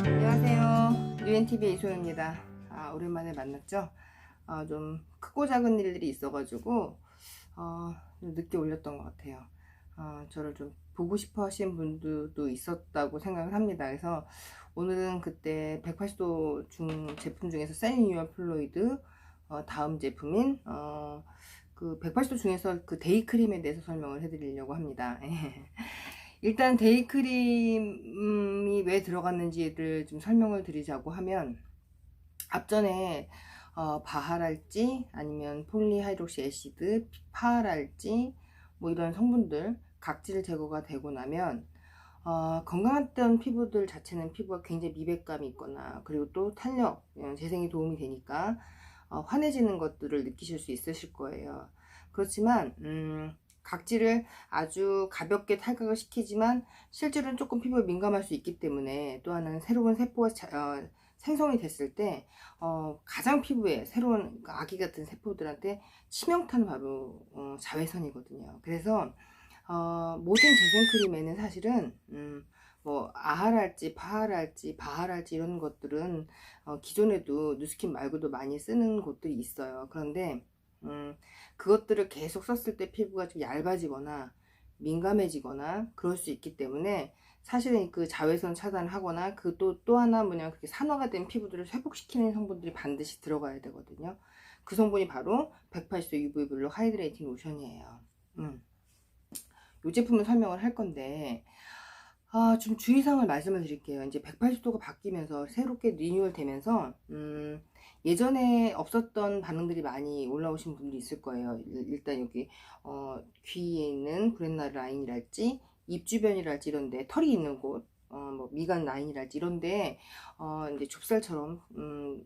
안녕하세요. UNTV 이소영입니다. 오랜만에 만났죠? 좀 크고 작은 일들이 있어가지고 좀 늦게 올렸던 것 같아요. 저를 좀 보고 싶어 하시는 분들도 있었다고 생각을 합니다. 그래서 오늘은 그때 180도 제품 중에서 세니유어 플로이드 다음 제품인 그 180도 중에서 그 데이크림에 대해서 설명을 해드리려고 합니다. 일단 데이크림이 왜 들어갔는지를 좀 설명을 드리자고 하면, 앞전에 바하랄지 아니면 폴리하이드록시 애시드, 파랄지 뭐 이런 성분들 각질 제거가 되고 나면 건강했던 피부들 자체는 피부가 굉장히 미백감이 있거나, 그리고 또 탄력, 재생에 도움이 되니까 환해지는 것들을 느끼실 수 있으실 거예요. 그렇지만 각질을 아주 가볍게 탈각을 시키지만 실제로는 조금 피부에 민감할 수 있기 때문에, 또 하나는 새로운 세포가 생성이 됐을 때 가장 피부에 새로운 아기 같은 세포들한테 치명타는 바로 자외선이거든요. 그래서 모든 재생크림에는 사실은 뭐 아하랄지 파하랄지 바하랄지 이런 것들은 기존에도 누스킨 말고도 많이 쓰는 곳들이 있어요. 그런데 그것들을 계속 썼을 때 피부가 좀 얇아지거나 민감해지거나 그럴 수 있기 때문에, 사실은 그 자외선 차단하거나 그 또 하나 뭐냐, 그렇게 산화가 된 피부들을 회복시키는 성분들이 반드시 들어가야 되거든요. 그 성분이 바로 180도 UV 블록 하이드레이팅 로션이에요. 이 제품을 설명을 할 건데, 좀 주의사항을 말씀을 드릴게요. 이제 180도가 바뀌면서 새롭게 리뉴얼 되면서 예전에 없었던 반응들이 많이 올라오신 분들이 있을 거예요. 일단 여기 귀에 있는 브렛나루 라인이랄지 입 주변이랄지 이런데 털이 있는 곳, 뭐 미간 라인이랄지 이런데 이제 좁쌀처럼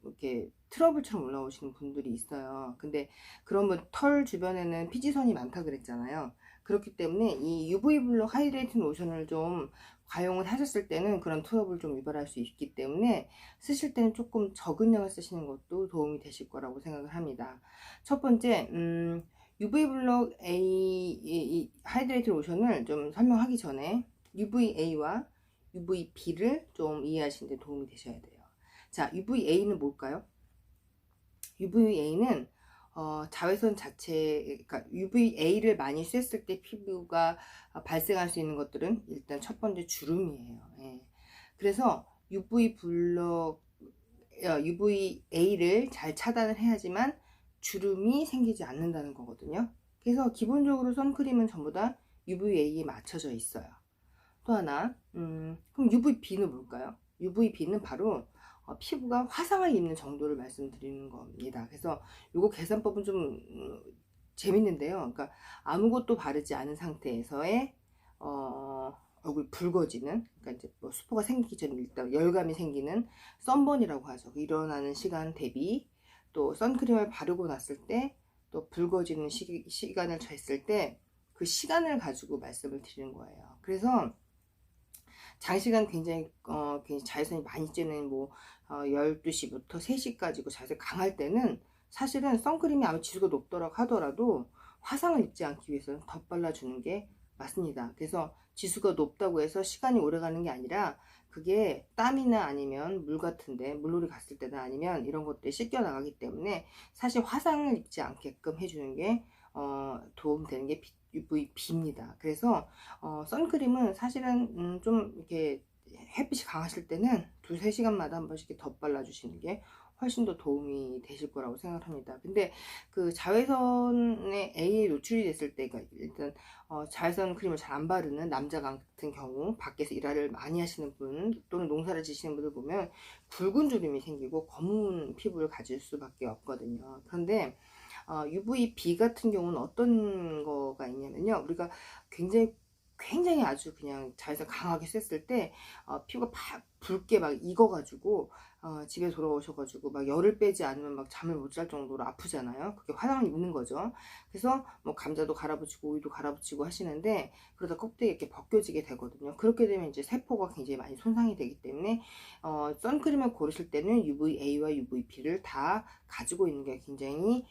이렇게 트러블처럼 올라오시는 분들이 있어요. 근데 그런 뭐 털 주변에는 피지선이 많다 그랬잖아요. 그렇기 때문에 이 UV 블록 하이드레이팅 로션을 좀 과용을 하셨을 때는 그런 트러블을 좀 유발할 수 있기 때문에, 쓰실 때는 조금 적은 양을 쓰시는 것도 도움이 되실 거라고 생각을 합니다. 첫 번째, UV 블록 A 하이드레이팅 로션을 좀 설명하기 전에 UVA와 UVB를 좀 이해하시는 데 도움이 되셔야 돼요. 자, UVA는 뭘까요? UVA는 자외선 자체, 그러니까 UVA를 많이 쐈을 때 피부가 발생할 수 있는 것들은 일단 첫 번째 주름이에요. 예. 그래서 UVA를 잘 차단을 해야지만 주름이 생기지 않는다는 거거든요. 그래서 기본적으로 선크림은 전부 다 UVA에 맞춰져 있어요. 또 하나, 그럼 UVB는 뭘까요? UVB는 바로 피부가 화상을 입는 정도를 말씀드리는 겁니다. 그래서 요거 계산법은 좀 재밌는데요. 그러니까 아무것도 바르지 않은 상태에서의 얼굴 붉어지는, 그러니까 이제 뭐 수포가 생기기 전에 일단 열감이 생기는 선번이라고 하죠. 일어나는 시간 대비, 또 선크림을 바르고 났을 때 또 붉어지는 시간을 쟀을 때 그 시간을 가지고 말씀을 드리는 거예요. 그래서 장시간 굉장히 자외선이 많이 쬐는 뭐 12시부터 3시까지고 자외선이 강할 때는 사실은 선크림이 아무 지수가 높더라고 하더라도 화상을 입지 않기 위해서는 덧발라주는 게 맞습니다. 그래서 지수가 높다고 해서 시간이 오래 가는 게 아니라, 그게 땀이나 아니면 물 같은데 물놀이 갔을 때나 아니면 이런 것들이 씻겨 나가기 때문에 사실 화상을 입지 않게끔 해주는 게 도움되는 게 UVB입니다. 그래서 선크림은 사실은 좀 이렇게 햇빛이 강하실 때는 2~3시간마다 한 번씩 덧발라 주시는 게 훨씬 더 도움이 되실 거라고 생각합니다. 근데 그 자외선에 A에 노출이 됐을 때, 그러니까 일단 자외선 크림을 잘 안 바르는 남자 같은 경우, 밖에서 일을 많이 하시는 분 또는 농사를 지시는 분들 보면 붉은 주름이 생기고 검은 피부를 가질 수밖에 없거든요. 그런데 UVB 같은 경우는 어떤 거가 있냐면요, 우리가 굉장히 아주 그냥 자외선 강하게 쐈을 때 피부가 붉게 막 익어가지고 집에 돌아오셔가지고 막 열을 빼지 않으면 막 잠을 못 잘 정도로 아프잖아요. 그게 화상을 입는 거죠. 그래서 뭐 감자도 갈아붙이고 오이도 갈아붙이고 하시는데, 그러다 껍데기 이렇게 벗겨지게 되거든요. 그렇게 되면 이제 세포가 굉장히 많이 손상이 되기 때문에 선크림을 고르실 때는 UVA와 UVB를 다 가지고 있는 게 굉장히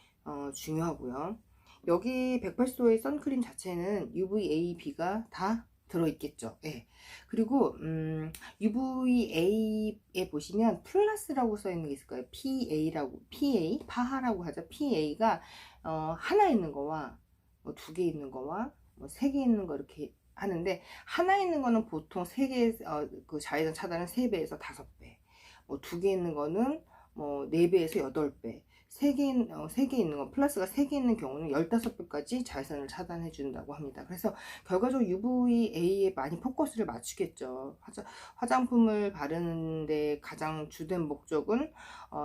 중요하고요. 여기 180도의 선크림 자체는 UVA, B가 다 들어있겠죠. 예. 그리고 UVA에 보시면 플러스라고 써 있는 게 있을 거예요. PA라고, PA 파하라고 하죠. PA가 하나 있는 거와 뭐 2개 있는 거와 뭐 3개 있는 거 이렇게 하는데, 하나 있는 거는 보통 3개, 그 자외선 차단은 3배에서 5배, 뭐 2개 있는 거는 뭐 4배에서 8배, 3개 있는 거, 플러스가 3개 있는 경우는 15배까지 자외선을 차단해 준다고 합니다. 그래서 결과적으로 UVA에 많이 포커스를 맞추겠죠. 화장품을 바르는데 가장 주된 목적은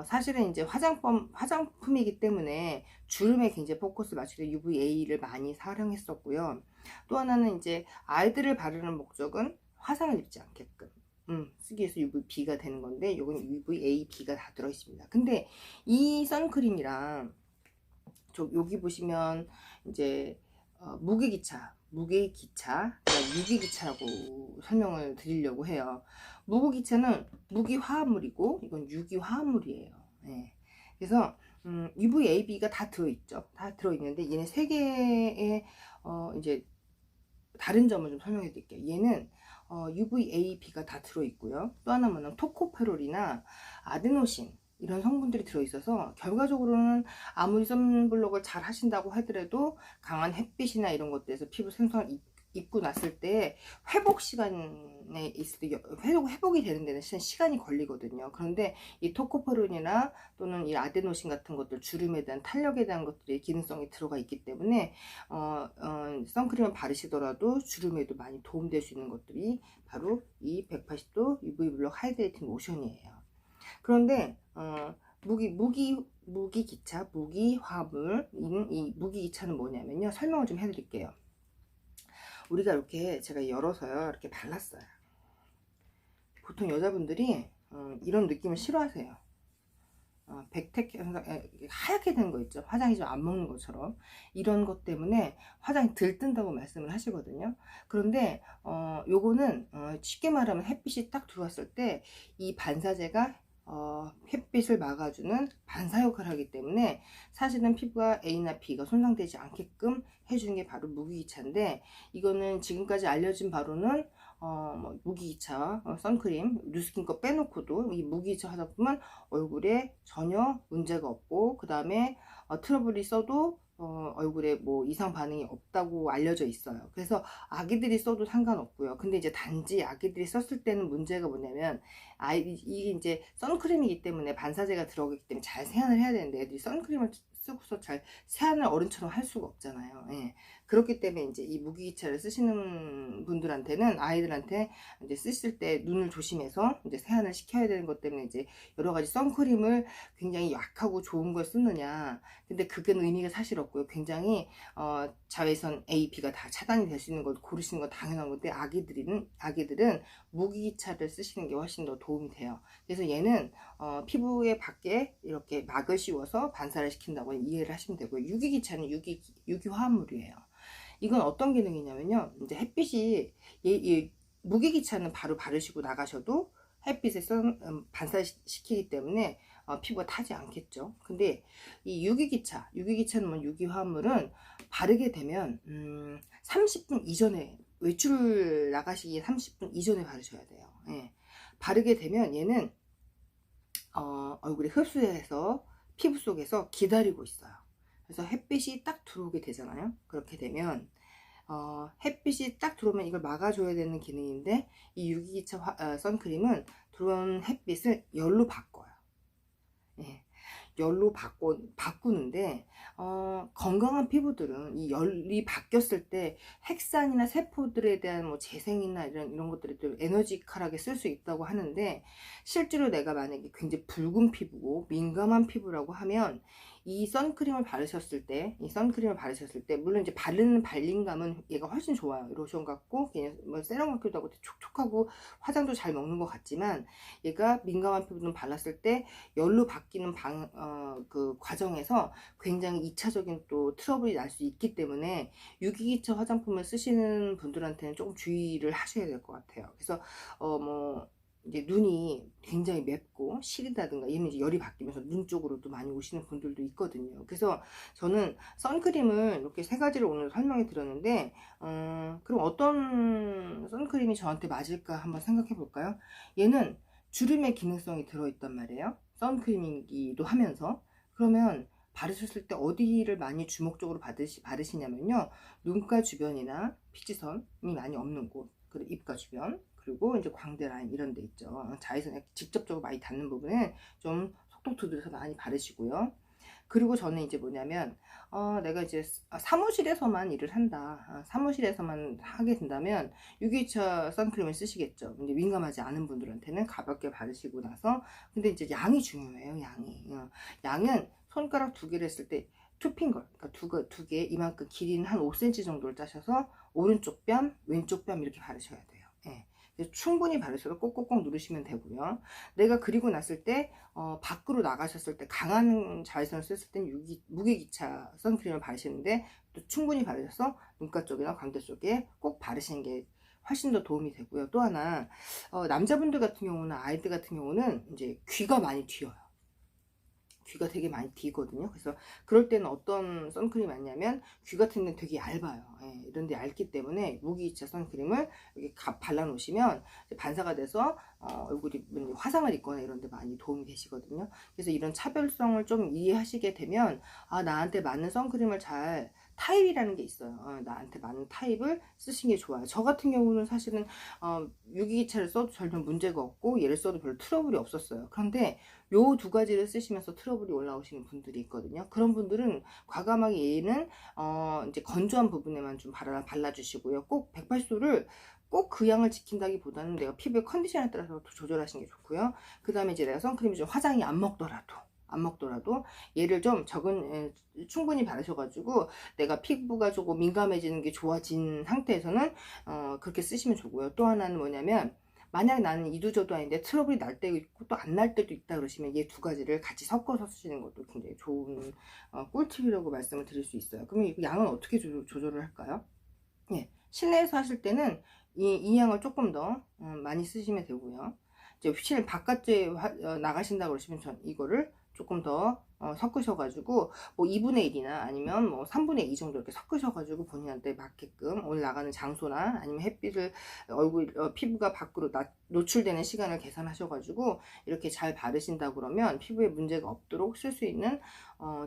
사실은 이제 화장품이기 때문에 주름에 굉장히 포커스 맞추기 UVA를 많이 사용했었고요. 또 하나는 이제 아이들을 바르는 목적은 화상을 입지 않게끔 쓰기 위해서 UVB가 되는 건데, 이건 UVA, B가 다 들어있습니다. 근데 이 선크림이랑 여기 보시면 이제 무기기차, 유기기차라고 설명을 드리려고 해요. 무기기차는 무기화합물이고 이건 유기화합물이에요. 네. 그래서 UVA, B가 다 들어있죠. 다 들어있는데 얘네 세 개의 이제 다른 점을 좀 설명해 드릴게요. 얘는 UVA, B가 다 들어있고요. 또 하나는 토코페롤이나 아데노신 이런 성분들이 들어있어서 결과적으로는 아무리 선블록을 잘 하신다고 하더라도 강한 햇빛이나 이런 것들에서 피부 생성을 입고 났을 때 회복 시간에 있을 때 회복이 되는 데는 시간이 걸리거든요. 그런데 이 토코페롤이나 또는 이 아데노신 같은 것들, 주름에 대한 탄력에 대한 것들이 기능성이 들어가 있기 때문에 선크림을 바르시더라도 주름에도 많이 도움될 수 있는 것들이 바로 이 180도 UV 블록 하이드레이팅 로션이에요. 그런데 무기기차, 무기화물인 이 무기기차는 뭐냐면요, 설명을 좀 해드릴게요. 우리가 이렇게 제가 열어서요 이렇게 발랐어요. 보통 여자분들이 이런 느낌을 싫어하세요. 백택 하얗게 된 거 있죠, 화장이 좀 안 먹는 것처럼. 이런 것 때문에 화장이 들뜬다고 말씀을 하시거든요. 그런데 요거는 쉽게 말하면 햇빛이 딱 들어왔을 때 이 반사제가 햇빛을 막아주는 반사 역할을 하기 때문에 사실은 피부가 A나 B가 손상되지 않게끔 해주는 게 바로 무기기차인데, 이거는 지금까지 알려진 바로는 뭐 무기기차 선크림, 뉴스킨 거 빼놓고도 이 무기기차 화장품은 얼굴에 전혀 문제가 없고, 그 다음에 트러블이 써도 얼굴에 뭐 이상 반응이 없다고 알려져 있어요. 그래서 아기들이 써도 상관없고요. 근데 이제 단지 아기들이 썼을 때는 문제가 뭐냐면, 이게 이제 선크림이기 때문에 반사제가 들어가기 때문에 잘 세안을 해야 되는데, 애들이 선크림을 쓰고서 잘 세안을 어른처럼 할 수가 없잖아요. 예. 그렇기 때문에 이제 이 무기기차를 쓰시는 분들한테는, 아이들한테 이제 쓰실 때 눈을 조심해서 이제 세안을 시켜야 되는 것 때문에 이제 여러 가지 선크림을 굉장히 약하고 좋은 걸 쓰느냐. 근데 그게 의미가 사실 없고요. 굉장히 자외선 A, B가 다 차단이 될 수 있는 걸 고르시는 건 당연한 건데, 아기들은 무기기차를 쓰시는 게 훨씬 더 도움이 돼요. 그래서 얘는 피부에 밖에 이렇게 막을 씌워서 반사를 시킨다고 이해를 하시면 되고요. 유기기차는 유기화합물이에요. 이건 어떤 기능이냐면요, 이제 햇빛이 무기기차는 바로 바르시고 나가셔도 햇빛에 반사시키기 때문에 피부가 타지 않겠죠. 근데 이 유기기차는 뭐 유기화합물은 바르게 되면 30분 이전에, 외출 나가시기 30분 이전에 바르셔야 돼요. 예. 바르게 되면 얘는 얼굴에 흡수해서 피부 속에서 기다리고 있어요. 그래서 햇빛이 딱 들어오게 되잖아요. 그렇게 되면 햇빛이 딱 들어오면 이걸 막아줘야 되는 기능인데, 이 유기기차 선크림은 들어온 햇빛을 열로 바꿔요. 예. 열로 바꾸는데 건강한 피부들은 이 열이 바뀌었을 때 핵산이나 세포들에 대한 뭐 재생이나 이런 것들이 좀 에너지컬하게 쓸 수 있다고 하는데, 실제로 내가 만약에 굉장히 붉은 피부고 민감한 피부라고 하면 이 선크림을 바르셨을 때 물론 이제 바르는 발림감은 얘가 훨씬 좋아요. 로션 같고 그냥 뭐 세럼 같기도 하고 촉촉하고 화장도 잘 먹는 것 같지만, 얘가 민감한 피부는 발랐을 때 열로 바뀌는 그 과정에서 굉장히 2차적인 또 트러블이 날 수 있기 때문에 유기기차 화장품을 쓰시는 분들한테는 조금 주의를 하셔야 될 것 같아요. 그래서 뭐 이제 눈이 굉장히 맵고 시리다든가 이런 이제 열이 바뀌면서 눈 쪽으로도 많이 오시는 분들도 있거든요. 그래서 저는 선크림을 이렇게 세 가지를 오늘 설명해 드렸는데, 그럼 어떤 선크림이 저한테 맞을까 한번 생각해 볼까요? 얘는 주름의 기능성이 들어있단 말이에요. 선크림이기도 하면서. 그러면 바르셨을 때 어디를 많이 주목적으로 바르시냐면요, 눈가 주변이나 피지선이 많이 없는 곳, 그리고 입가 주변, 그리고 이제 광대 라인 이런 데 있죠. 자외선에 직접적으로 많이 닿는 부분은 좀 속도 두드려서 많이 바르시고요. 그리고 저는 이제 뭐냐면, 내가 이제 사무실에서만 일을 한다, 사무실에서만 하게 된다면 유기차 선크림을 쓰시겠죠. 근데 민감하지 않은 분들한테는 가볍게 바르시고 나서, 근데 이제 양이 중요해요. 양은 손가락 두 개를 했을 때 투핑걸, 그러니까 두 개, 이만큼 길이는 한 5cm 정도를 짜셔서 오른쪽 뺨, 왼쪽 뺨 이렇게 바르셔야 돼요. 예. 충분히 바르셔서 꼭꼭꼭 누르시면 되고요. 내가 그리고 났을 때 밖으로 나가셨을 때 강한 자외선을 썼을 땐 무게기차 선크림을 바르시는데, 또 충분히 바르셔서 눈가 쪽이나 광대 쪽에 꼭 바르시는 게 훨씬 더 도움이 되고요. 또 하나, 남자분들 같은 경우는, 아이들 같은 경우는 이제 귀가 많이 튀어요. 귀가 되게 많이 뒤거든요. 그래서 그럴 때는 어떤 선크림이 맞냐면, 귀 같은 데는 되게 얇아요. 예, 이런 데 얇기 때문에 무기이차 선크림을 이렇게 발라 놓으시면 반사가 돼서 얼굴이 화상을 입거나 이런 데 많이 도움이 되시거든요. 그래서 이런 차별성을 좀 이해하시게 되면, 나한테 맞는 선크림을 타입이라는 게 있어요. 나한테 맞는 타입을 쓰시는 게 좋아요. 저 같은 경우는 사실은 유기기차를 써도 전혀 문제가 없고 얘를 써도 별로 트러블이 없었어요. 그런데 요 두 가지를 쓰시면서 트러블이 올라오시는 분들이 있거든요. 그런 분들은 과감하게 얘는 이제 건조한 부분에만 좀 발라주시고요. 꼭 180도를 꼭 그 양을 지킨다기보다는 내가 피부의 컨디션에 따라서 조절하시는 게 좋고요. 그 다음에 이제 내가 선크림이 좀 화장이 안 먹더라도 얘를 좀 충분히 바르셔가지고 내가 피부가 조금 민감해지는 게 좋아진 상태에서는 그렇게 쓰시면 좋고요. 또 하나는 뭐냐면, 만약 나는 이도저도 아닌데 트러블이 날 때도 있고 또 안 날 때도 있다 그러시면 얘 두 가지를 같이 섞어서 쓰시는 것도 굉장히 좋은 꿀팁이라고 말씀을 드릴 수 있어요. 그러면 이 양은 어떻게 조절을 할까요? 예, 실내에서 하실 때는 이 양을 조금 더 많이 쓰시면 되고요. 이제 실내 바깥에 나가신다 그러시면 전 이거를 조금 더 섞으셔가지고 뭐 2분의 1이나 아니면 뭐 3분의 2 정도 이렇게 섞으셔가지고 본인한테 맞게끔 오늘 나가는 장소나 아니면 햇빛을 피부가 밖으로 노출되는 시간을 계산하셔가지고 이렇게 잘 바르신다 그러면 피부에 문제가 없도록 쓸 수 있는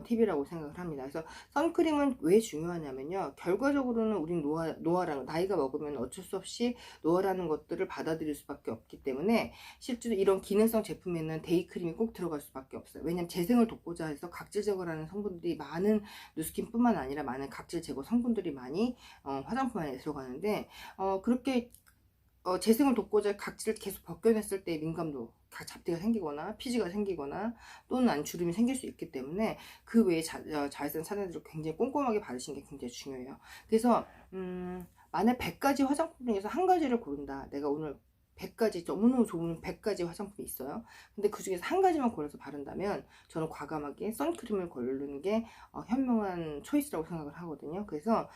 팁이라고 생각을 합니다. 그래서 선크림은 왜 중요하냐면요, 결과적으로는 우린 노화라는, 나이가 먹으면 어쩔 수 없이 노화라는 것들을 받아들일 수밖에 없기 때문에 실제로 이런 기능성 제품에는 데이크림이 꼭 들어갈 수밖에 없어요. 왜냐면 재생을 돕고자 해서 각질 제거라는 성분들이 많은, 누스킨뿐만 아니라 많은 각질 제거 성분들이 많이 화장품 안에 들어가는데, 그렇게 재생을 돕고자 각질을 계속 벗겨냈을 때 민감도, 잡티가 생기거나 피지가 생기거나 또는 안 주름이 생길 수 있기 때문에 그 외에 자외선 차단제를 굉장히 꼼꼼하게 바르시는 게 굉장히 중요해요. 그래서 만약 100가지 화장품 중에서 한 가지를 고른다, 내가 오늘 100가지, 너무너무 좋은 100가지 화장품이 있어요. 근데 그 중에서 한 가지만 골라서 바른다면 저는 과감하게 선크림을 고르는 게 현명한 초이스라고 생각을 하거든요. 그래서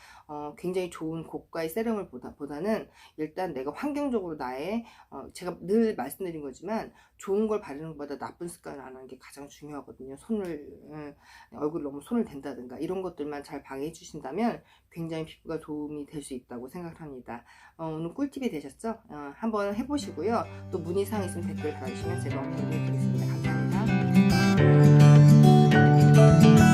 굉장히 좋은 고가의 세럼을 보다는 일단 내가 환경적으로 나의 제가 늘 말씀드린 거지만 좋은 걸 바르는 것보다 나쁜 습관을 안 하는 게 가장 중요하거든요. 얼굴에 너무 손을 댄다든가 이런 것들만 잘 방해해 주신다면 굉장히 피부가 도움이 될 수 있다고 생각을 합니다. 오늘 꿀팁이 되셨죠? 한번 해보시고요. 또 문의사항 있으면 댓글 달아주시면 제가 업데이트 드리겠습니다. 감사합니다.